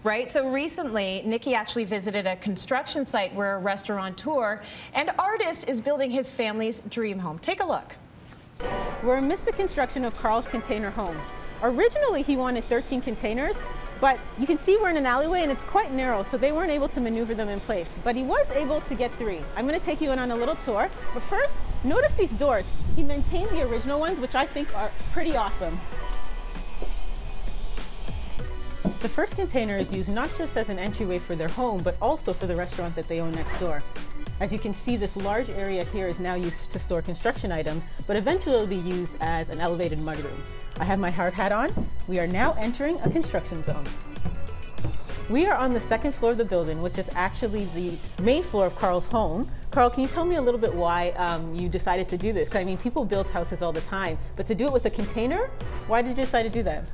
Right? So recently, Nikki actually visited a construction site where a restaurateur and artist is building his family's dream home. Take a look. We're amidst the construction of Carl's container home. Originally, he wanted 13 containers, but you can see we're in an alleyway and it's quite narrow, so they weren't able to maneuver them in place. But he was able to get 3. I'm going to take you in on a little tour, but first, notice these doors. He maintained the original ones, which I think are pretty awesome. The first container is used not just as an entryway for their home, but also for the restaurant that they own next door. As you can see, this large area here is now used to store construction items, but eventually will be used as an elevated mudroom. I have my hard hat on. We are now entering a construction zone. We are on the 2nd floor of the building, which is actually the main floor of Carl's home. Carl, can you tell me a little bit why you decided to do this? 'Cause I mean, people build houses all the time, but to do it with a container, why did you decide to do that?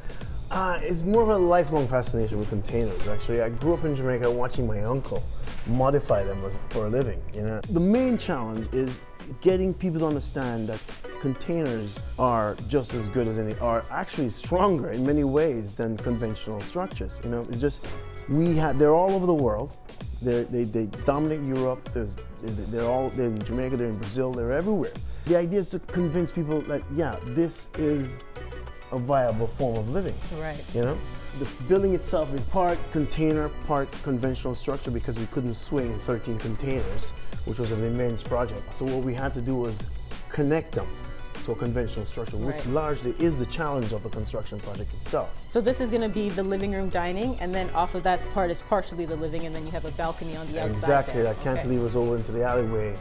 It's more of a lifelong fascination with containers, actually. I grew up in Jamaica watching my uncle modify them for a living, you know. The main challenge is getting people to understand that containers are just as good as are actually stronger in many ways than conventional structures, you know. It's just, they're all over the world. They dominate Europe. They're in Jamaica, they're in Brazil, they're everywhere. The idea is to convince people that, yeah, this is a viable form of living. Right. You know? The building itself is part container, part conventional structure because we couldn't swing 13 containers, which was an immense project. So what we had to do was connect them to a conventional structure, which largely is the challenge of the construction project itself. So this is going to be the living room dining, and then off of that part is partially the living, and then you have a balcony on the outside. Exactly, there. that cantilever is over into the alleyway.